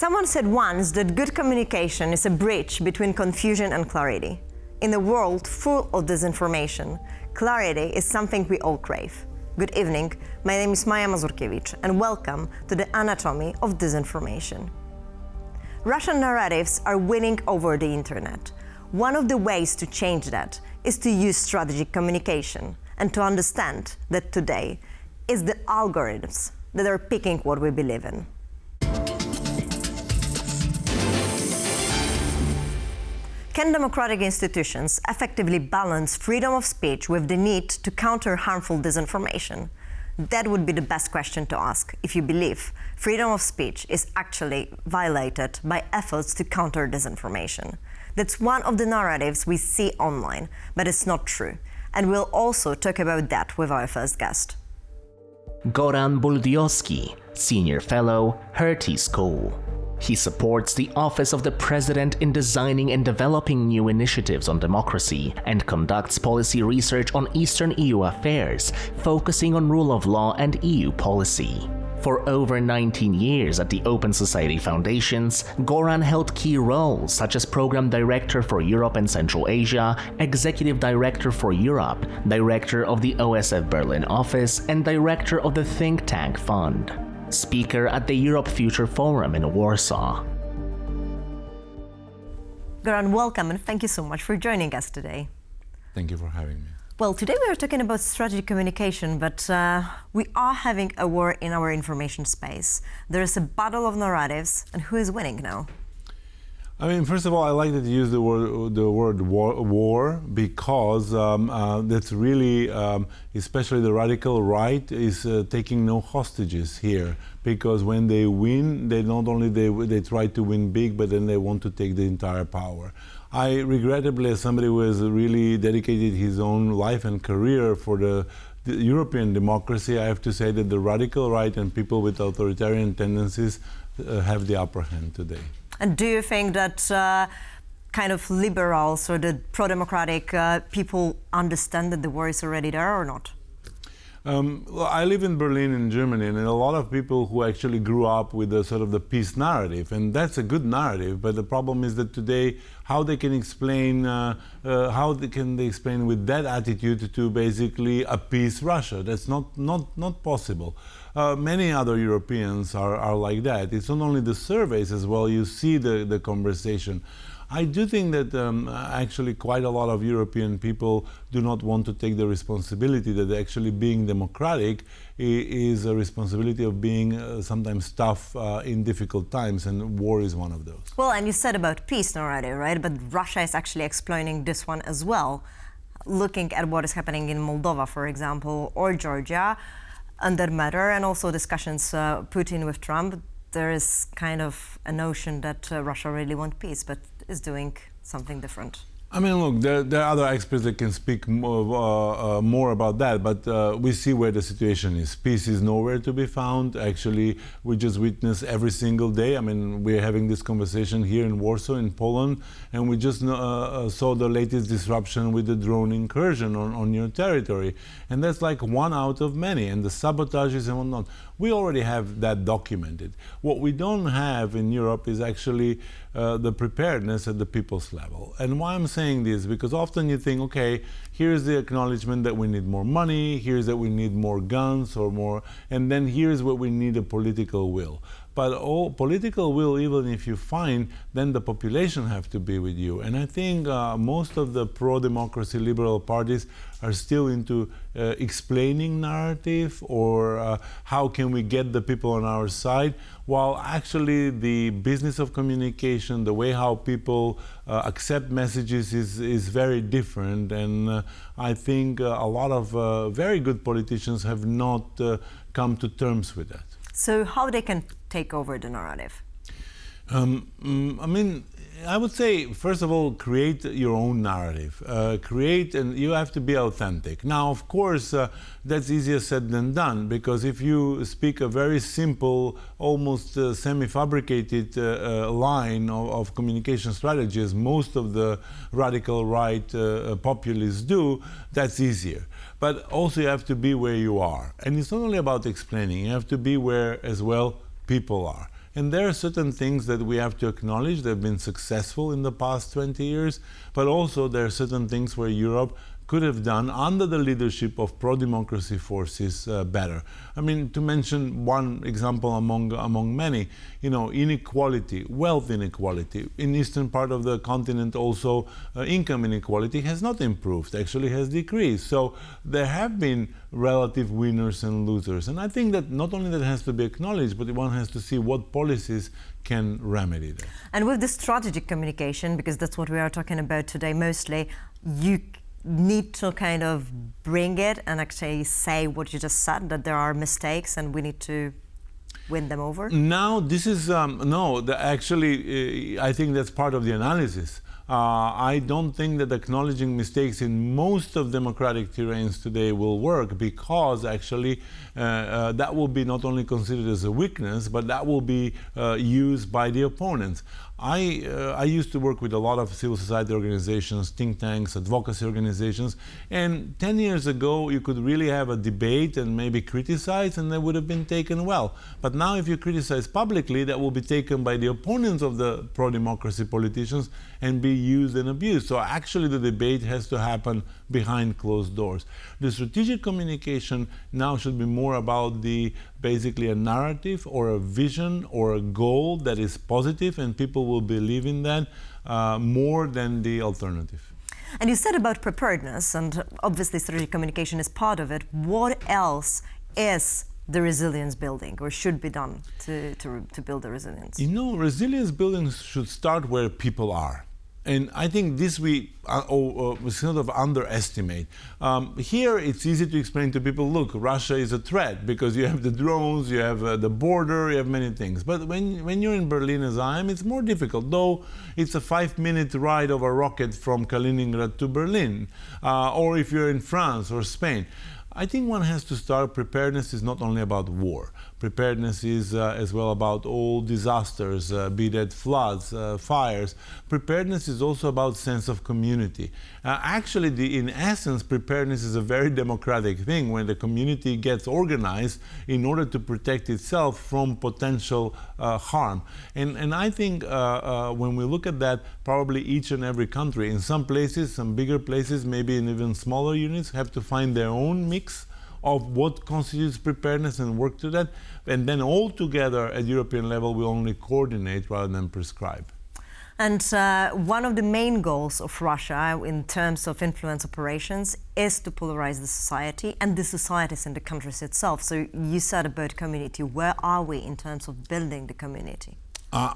Someone said once that good communication is a bridge between confusion and clarity. In a world full of disinformation, clarity is something we all crave. Good evening, my name is Maja Mazurkiewicz, and welcome to the Anatomy of Disinformation. Russian narratives are winning over the internet. One of the ways to change that is to use strategic communication and to understand that today it's the algorithms that are picking what we believe in. Can democratic institutions effectively balance freedom of speech with the need to counter harmful disinformation? That would be the best question to ask if you believe freedom of speech is actually violated by efforts to counter disinformation. That's one of the narratives we see online, but it's not true. And we'll also talk about that with our first guest. Goran Buldioski, Senior Fellow, Hertie School. He supports the Office of the President in designing and developing new initiatives on democracy and conducts policy research on Eastern EU affairs, focusing on rule of law and EU policy. For over 19 years at the Open Society Foundations, Goran held key roles such as Program Director for Europe and Central Asia, Executive Director for Europe, Director of the OSF Berlin office, and Director of the Think Tank Fund. Speaker at the Europe Future Forum in Warsaw. Goran, welcome and thank you so much for joining us today. Thank you for having me. Well, today we are talking about strategic communication, but we are having a war in our information space. There is a battle of narratives, and who is winning now? I mean, first of all, I like that you use the word war because that's really, especially the radical right, is taking no hostages here. Because when they win, they not only they try to win big, but then they want to take the entire power. I regrettably, as somebody who has really dedicated his own life and career for the European democracy, I have to say that the radical right and people with authoritarian tendencies have the upper hand today. And do you think that kind of liberals or the pro-democratic people understand that the war is already there or not? Well, I live in Berlin in Germany, and a lot of people who actually grew up with the sort of the peace narrative, and that's a good narrative, but the problem is that today how they can explain with that attitude to basically appease Russia. That's not possible. Many other Europeans are like that. It's not only the surveys as well, you see the conversation. I do think that actually quite a lot of European people do not want to take the responsibility that actually being democratic is a responsibility of being sometimes tough in difficult times, and war is one of those. Well, and you said about peace narrative, right? But Russia is actually exploiting this one as well. Looking at what is happening in Moldova, for example, or Georgia, on that matter, and also discussions Putin with Trump, there is kind of a notion that Russia really wants peace, but is doing something different. I mean, look, there are other experts that can speak more about that, but we see where the situation is. Peace is nowhere to be found. Actually, we just witness every single day. I mean, we're having this conversation here in Warsaw, in Poland, and we just saw the latest disruption with the drone incursion on your territory. And that's like one out of many, and the sabotages and whatnot. We already have that documented. What we don't have in Europe is actually the preparedness at the people's level. And why I'm saying this, because often you think, okay, here's the acknowledgement that we need more money, here's that we need more guns or more, and then here's what we need, a political will. But all political will, even if you find, then the population have to be with you. And I think most of the pro-democracy liberal parties are still into explaining narrative or how can we get the people on our side, while actually the business of communication, the way how people accept messages is very different. And I think a lot of very good politicians have not come to terms with that. So how they can take over the narrative? I mean, I would say, first of all, create your own narrative. And you have to be authentic. Now, of course, that's easier said than done, because if you speak a very simple, almost semi-fabricated line of communication strategy, as most of the radical right populists do, that's easier. But also you have to be where you are. And it's not only about explaining, you have to be where, as well, people are. And there are certain things that we have to acknowledge. They've been successful in the past 20 years, but also there are certain things where Europe could have done under the leadership of pro-democracy forces better. I mean, to mention one example among many, inequality, wealth inequality. In eastern part of the continent also income inequality has not improved, actually has decreased. So there have been relative winners and losers. And I think that not only that has to be acknowledged, but one has to see what policies can remedy that. And with the strategic communication, because that's what we are talking about today mostly, you need to kind of bring it and actually say what you just said, that there are mistakes and we need to win them over? Now, this is, actually, I think that's part of the analysis. I don't think that acknowledging mistakes in most of democratic terrains today will work, because actually that will be not only considered as a weakness, but that will be used by the opponents. I used to work with a lot of civil society organizations, think tanks, advocacy organizations, and 10 years ago you could really have a debate and maybe criticize, and that would have been taken well. But now if you criticize publicly, that will be taken by the opponents of the pro-democracy politicians and be used and abused. So actually the debate has to happen behind closed doors. The strategic communication now should be more about basically a narrative or a vision or a goal that is positive and people will believe in that more than the alternative. And you said about preparedness, and obviously strategic communication is part of it. What else is the resilience building or should be done to build the resilience? Resilience building should start where people are. And I think this we sort of underestimate. Here it's easy to explain to people, look, Russia is a threat because you have the drones, you have the border, you have many things. But when you're in Berlin, as I am, it's more difficult, though it's a 5-minute ride of a rocket from Kaliningrad to Berlin, or if you're in France or Spain. I think one has to start. Preparedness is not only about war. Preparedness is as well about all disasters, be that floods, fires. Preparedness is also about sense of community. Actually, in essence, preparedness is a very democratic thing when the community gets organized in order to protect itself from potential harm. And I think when we look at that, probably each and every country, in some places, some bigger places, maybe in even smaller units, have to find their own mix of what constitutes preparedness and work to that. And then all together at European level, we only coordinate rather than prescribe. And one of the main goals of Russia in terms of influence operations is to polarize the society and the societies in the countries itself. So you said about community. Where are we in terms of building the community?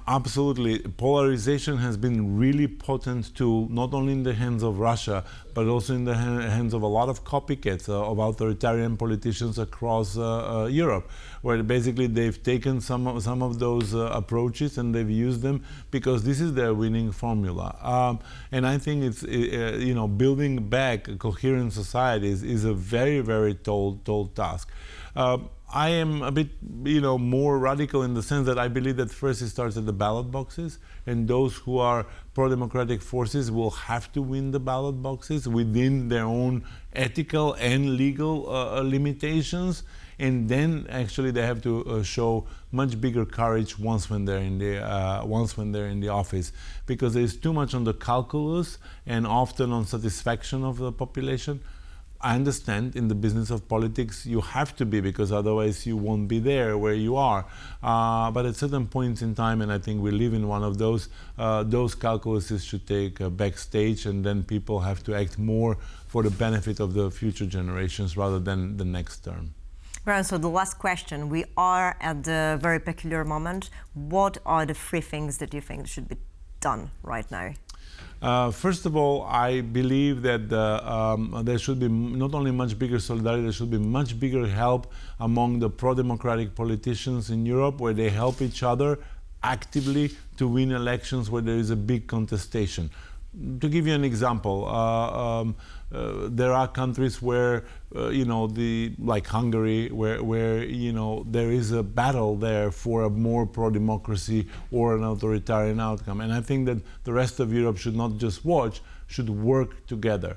Absolutely. Polarization has been really potent tool, not only in the hands of Russia, but also in the hands of a lot of copycats of authoritarian politicians across Europe, where basically they've taken some of those approaches and they've used them because this is their winning formula. And I think it's building back coherent societies is a very, very tall task. I am a bit, more radical in the sense that I believe that first it starts at the ballot boxes, and those who are pro-democratic forces will have to win the ballot boxes within their own ethical and legal limitations, and then actually they have to show much bigger courage once when they're in the office, because there is too much on the calculus and often on satisfaction of the population. I understand in the business of politics you have to be, because otherwise you won't be there where you are. But at certain points in time, and I think we live in one of those calculuses should take a backstage, and then people have to act more for the benefit of the future generations rather than the next term. Right, so the last question. We are at the very peculiar moment. What are the 3 things that you think should be done right now? First of all, I believe that there should be not only much bigger solidarity, there should be much bigger help among the pro-democratic politicians in Europe, where they help each other actively to win elections where there is a big contestation. To give you an example, there are countries where, like Hungary, where there is a battle there for a more pro-democracy or an authoritarian outcome. And I think that the rest of Europe should not just watch, should work together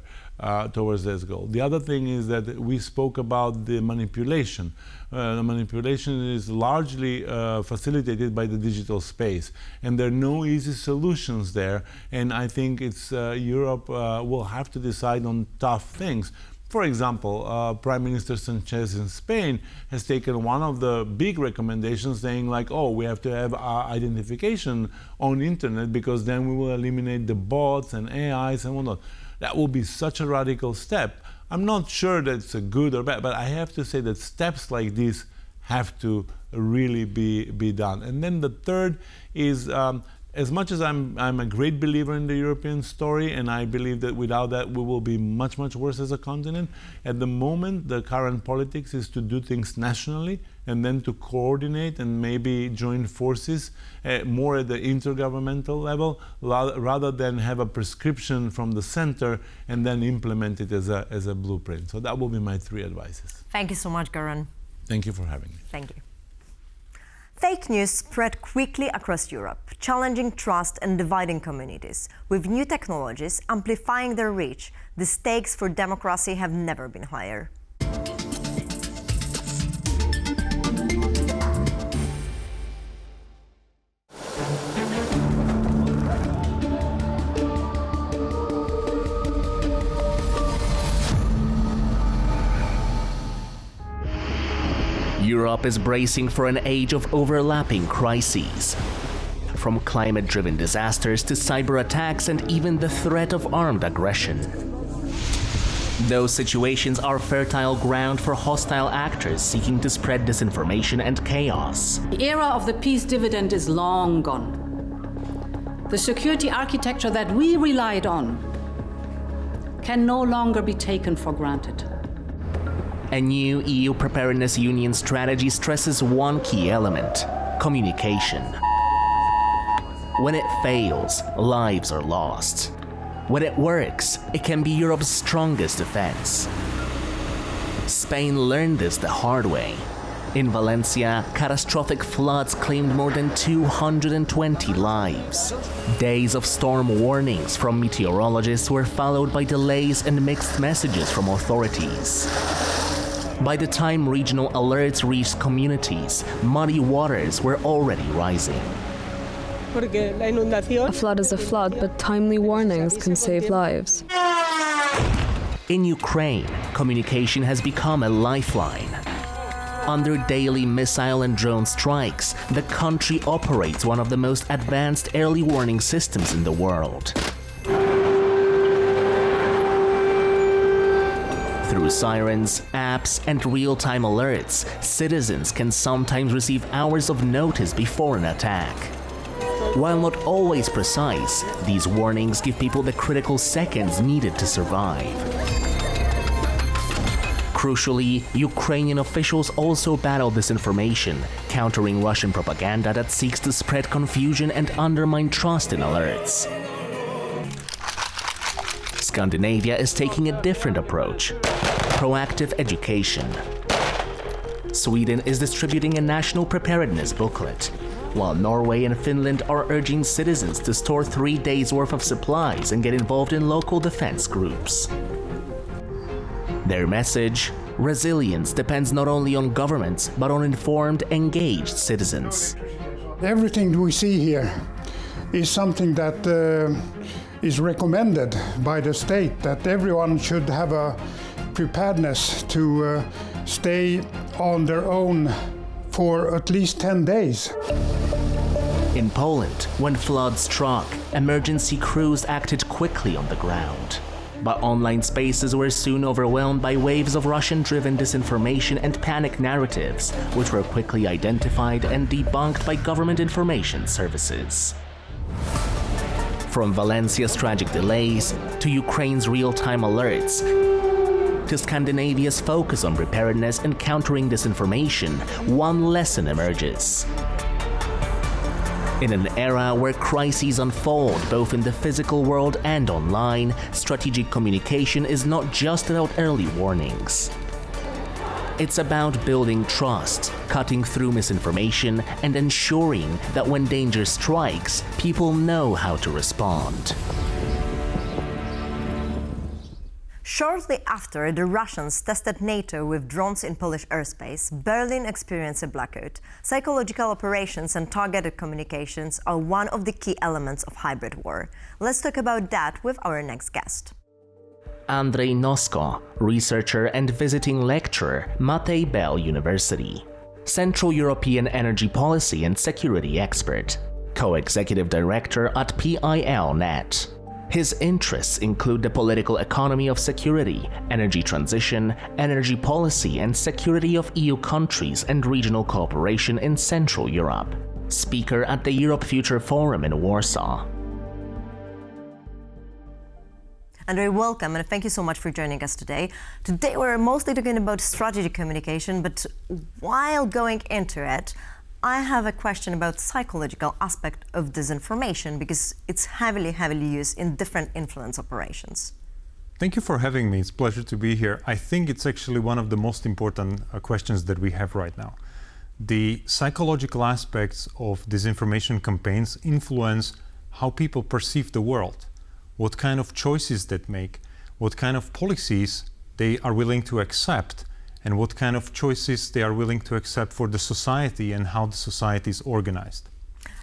towards this goal. The other thing is that we spoke about the manipulation. The manipulation is largely facilitated by the digital space, and there are no easy solutions there. And I think it's Europe will have to decide on tough things. For example, Prime Minister Sanchez in Spain has taken one of the big recommendations saying like, oh, we have to have identification on internet because then we will eliminate the bots and AIs and whatnot. That will be such a radical step. I'm not sure that it's a good or bad, but I have to say that steps like this have to really be done. And then the third is, as much as I'm a great believer in the European story, and I believe that without that we will be much, much worse as a continent, at the moment the current politics is to do things nationally and then to coordinate and maybe join forces more at the intergovernmental level rather than have a prescription from the center and then implement it as a blueprint. So that will be my 3 advices. Thank you so much, Goran. Thank you for having me. Thank you. Fake news spread quickly across Europe, challenging trust and dividing communities. With new technologies amplifying their reach, the stakes for democracy have never been higher. Europe is bracing for an age of overlapping crises. From climate-driven disasters to cyber attacks and even the threat of armed aggression. Those situations are fertile ground for hostile actors seeking to spread disinformation and chaos. The era of the peace dividend is long gone. The security architecture that we relied on can no longer be taken for granted. A new EU Preparedness Union strategy stresses one key element: communication. When it fails, lives are lost. When it works, it can be Europe's strongest defense. Spain learned this the hard way. In Valencia, catastrophic floods claimed more than 220 lives. Days of storm warnings from meteorologists were followed by delays and mixed messages from authorities. By the time regional alerts reached communities, muddy waters were already rising. A flood is a flood, but timely warnings can save lives. In Ukraine, communication has become a lifeline. Under daily missile and drone strikes, the country operates one of the most advanced early warning systems in the world. Through sirens, apps, and real-time alerts, citizens can sometimes receive hours of notice before an attack. While not always precise, these warnings give people the critical seconds needed to survive. Crucially, Ukrainian officials also battle disinformation, countering Russian propaganda that seeks to spread confusion and undermine trust in alerts. Scandinavia is taking a different approach: proactive education. Sweden is distributing a national preparedness booklet, while Norway and Finland are urging citizens to store 3 days' worth of supplies and get involved in local defense groups. Their message: resilience depends not only on governments, but on informed, engaged citizens. Everything we see here is something that is recommended by the state, that everyone should have a preparedness to stay on their own for at least 10 days. In Poland, when floods struck, emergency crews acted quickly on the ground. But online spaces were soon overwhelmed by waves of Russian-driven disinformation and panic narratives, which were quickly identified and debunked by government information services. From Valencia's tragic delays, to Ukraine's real-time alerts, to Scandinavia's focus on preparedness and countering disinformation, one lesson emerges. In an era where crises unfold both in the physical world and online, strategic communication is not just about early warnings. It's about building trust, cutting through misinformation, and ensuring that when danger strikes, people know how to respond. Shortly after the Russians tested NATO with drones in Polish airspace, Berlin experienced a blackout. Psychological operations and targeted communications are one of the key elements of hybrid war. Let's talk about that with our next guest. Andrzej Nosko, researcher and visiting lecturer, Matej Bell University. Central European energy policy and security expert. Co-executive director at PIL-Net. His interests include the political economy of security, energy transition, energy policy and security of EU countries and regional cooperation in Central Europe. Speaker at the Europe Future Forum in Warsaw. Andrzej, welcome and thank you so much for joining us today. Today we're mostly talking about strategic communication, but while going into it, I have a question about psychological aspect of disinformation because it's heavily used in different influence operations. Thank you for having me. It's a pleasure to be here. I think it's actually one of the most important questions that we have right now. The psychological aspects of disinformation campaigns influence how people perceive the world, what kind of choices they make, what kind of policies they are willing to accept, and what kind of choices they are willing to accept for the society and how the society is organized.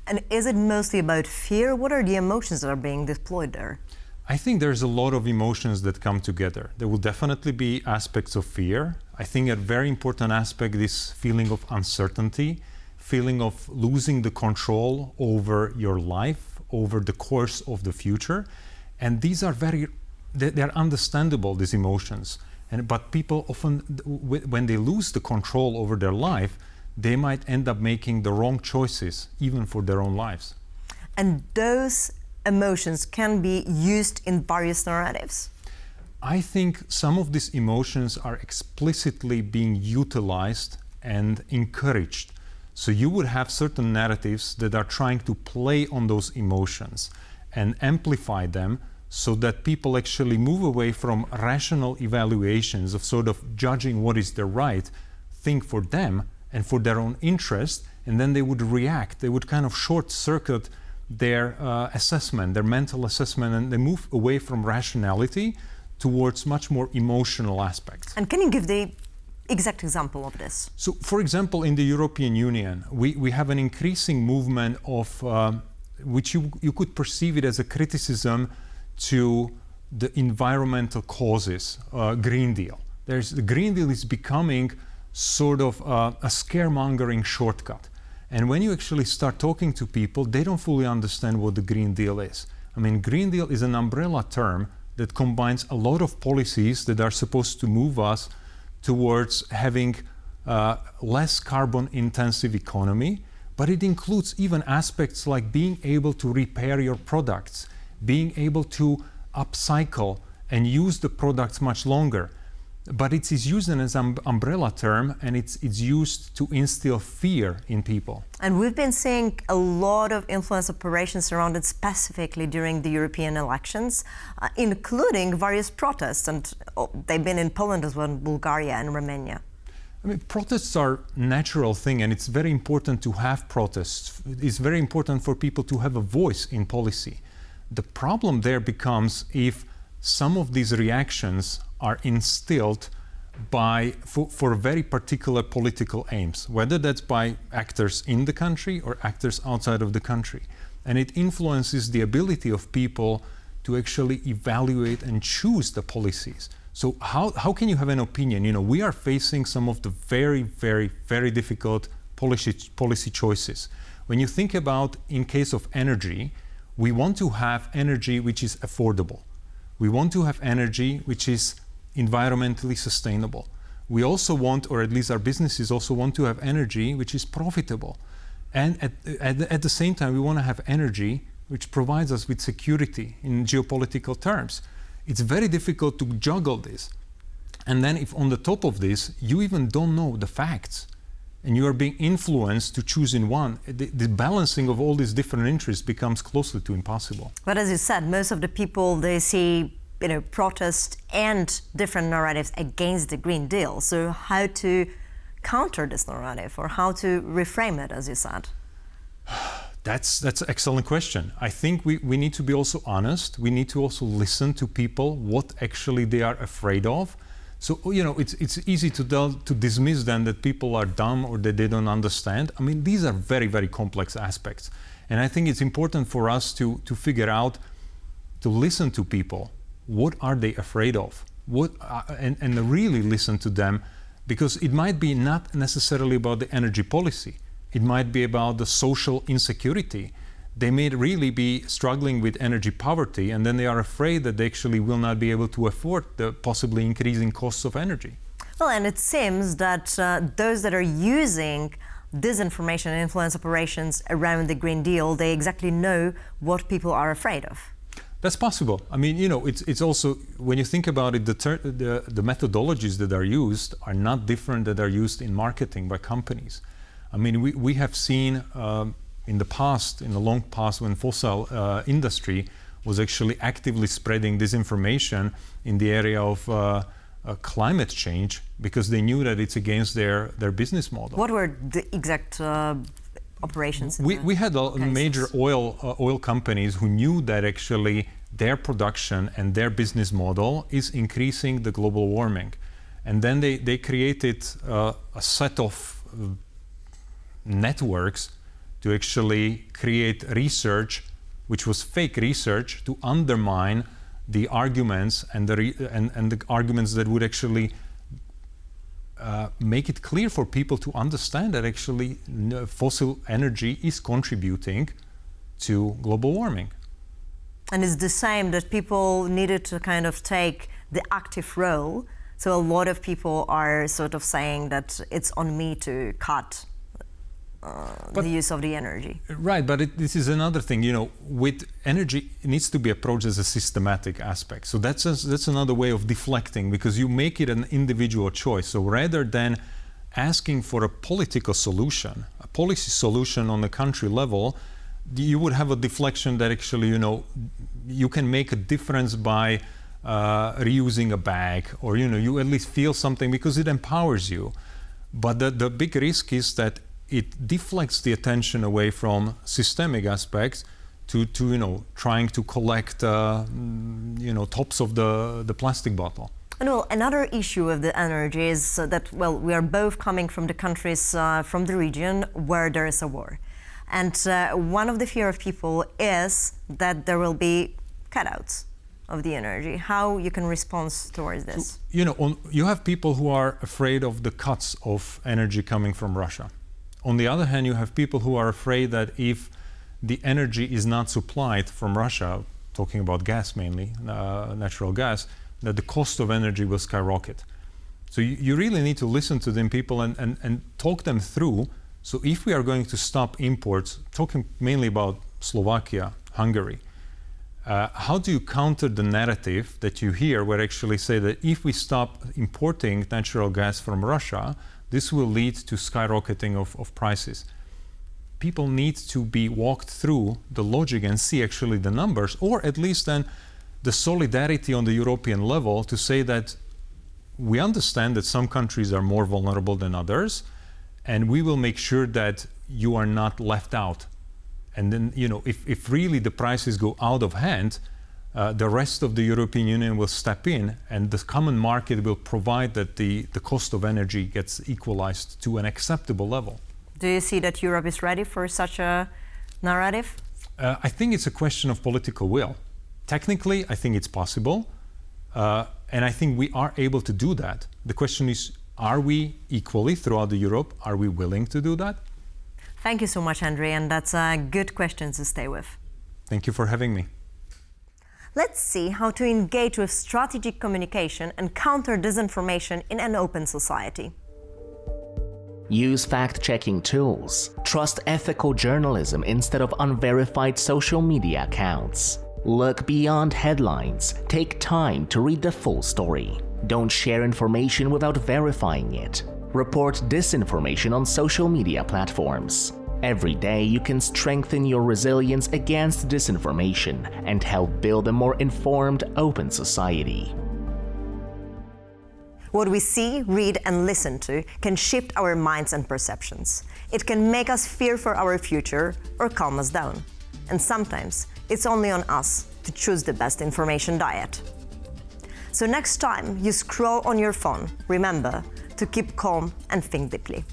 And is it mostly about fear? What are the emotions that are being deployed there? I think there's a lot of emotions that come together. There will definitely be aspects of fear. I think a very important aspect is feeling of uncertainty, feeling of losing the control over your life, over the course of the future. And these are they're understandable, these emotions. But people often, when they lose the control over their life, they might end up making the wrong choices, even for their own lives. And those emotions can be used in various narratives? I think some of these emotions are explicitly being utilized and encouraged. So you would have certain narratives that are trying to play on those emotions and amplify them, so that people actually move away from rational evaluations of sort of judging what is the right thing for them and for their own interest, and then they would react. They would kind of short-circuit their assessment, their mental assessment, and they move away from rationality towards much more emotional aspects. And can you give the exact example of this? So, for example, in the European Union, we have an increasing movement of, which you could perceive it as a criticism to the environmental causes, Green Deal. The Green Deal is becoming sort of a scaremongering shortcut. And when you actually start talking to people, they don't fully understand what the Green Deal is. I mean, Green Deal is an umbrella term that combines a lot of policies that are supposed to move us towards having less carbon-intensive economy, but it includes even aspects like being able to repair your products, being able to upcycle and use the products much longer. But it is used as an umbrella term, and it's used to instill fear in people. And we've been seeing a lot of influence operations around it, specifically during the European elections, including various protests, and they've been in Poland as well, Bulgaria and Romania. I mean, protests are a natural thing, and it's very important to have protests. It's very important for people to have a voice in policy. The problem there becomes if some of these reactions are instilled for very particular political aims, whether that's by actors in the country or actors outside of the country. And it influences the ability of people to actually evaluate and choose the policies. So how can you have an opinion? You know, we are facing some of the very difficult policy choices. When you think about, in case of energy, we want to have energy which is affordable. We want to have energy which is environmentally sustainable. We also want, or at least our businesses also want to have energy which is profitable. And at the same time, we want to have energy which provides us with security in geopolitical terms. It's very difficult to juggle this. And then if on the top of this, you even don't know the facts, and you are being influenced to choose in one, the balancing of all these different interests becomes closely to impossible. But as you said, most of the people, they see protest and different narratives against the Green Deal. So how to counter this narrative, or how to reframe it, as you said? That's an excellent question. I think we need to be also honest. We need to also listen to people, what actually they are afraid of. So, it's easy to dismiss then that people are dumb or that they don't understand. I mean, these are very, very complex aspects. And I think it's important for us to figure out, to listen to people. What are they afraid of? And really listen to them, because it might be not necessarily about the energy policy. It might be about the social insecurity. They may really be struggling with energy poverty, and then they are afraid that they actually will not be able to afford the possibly increasing costs of energy. Well, and it seems that those that are using disinformation and influence operations around the Green Deal, they exactly know what people are afraid of. That's possible. I mean, it's also, when you think about it, the methodologies that are used are not different that are used in marketing by companies. I mean, we have seen in the long past, when fossil industry was actually actively spreading disinformation in the area of climate change, because they knew that it's against their business model. What were the exact operations? We had major oil companies who knew that actually their production and their business model is increasing the global warming. And then they created a set of networks to actually create research, which was fake research, to undermine the arguments and the arguments that would actually make it clear for people to understand that actually fossil energy is contributing to global warming. And it's the same that people needed to kind of take the active role. So a lot of people are sort of saying that it's on me to cut the use of the energy. Right, but this is another thing, with energy, it needs to be approached as a systematic aspect. So that's another way of deflecting, because you make it an individual choice. So rather than asking for a political solution, a policy solution on the country level, you would have a deflection that actually, you can make a difference by reusing a bag, or, you at least feel something because it empowers you. But the big risk is that it deflects the attention away from systemic aspects to trying to collect tops of the plastic bottle. And well, another issue of the energy is that, we are both coming from the countries from the region where there is a war. And one of the fear of people is that there will be cutouts of the energy. How you can respond towards this? So, you have people who are afraid of the cuts of energy coming from Russia. On the other hand, you have people who are afraid that if the energy is not supplied from Russia, talking about gas mainly, natural gas, that the cost of energy will skyrocket. So you really need to listen to them people and talk them through. So if we are going to stop imports, talking mainly about Slovakia, Hungary, how do you counter the narrative that you hear where actually say that if we stop importing natural gas from Russia, this will lead to skyrocketing of prices? People need to be walked through the logic and see actually the numbers, or at least then the solidarity on the European level to say that we understand that some countries are more vulnerable than others, and we will make sure that you are not left out. And then, if really the prices go out of hand, the rest of the European Union will step in, and the common market will provide that the cost of energy gets equalized to an acceptable level. Do you see that Europe is ready for such a narrative? I think it's a question of political will. Technically, I think it's possible, and I think we are able to do that. The question is, are we equally throughout Europe, are we willing to do that? Thank you so much, Andrzej, and that's a good question to stay with. Thank you for having me. Let's see how to engage with strategic communication and counter disinformation in an open society. Use fact-checking tools. Trust ethical journalism instead of unverified social media accounts. Look beyond headlines. Take time to read the full story. Don't share information without verifying it. Report disinformation on social media platforms. Every day you can strengthen your resilience against disinformation and help build a more informed, open society. What we see, read, and listen to can shift our minds and perceptions. It can make us fear for our future or calm us down. And sometimes it's only on us to choose the best information diet. So next time you scroll on your phone, remember to keep calm and think deeply.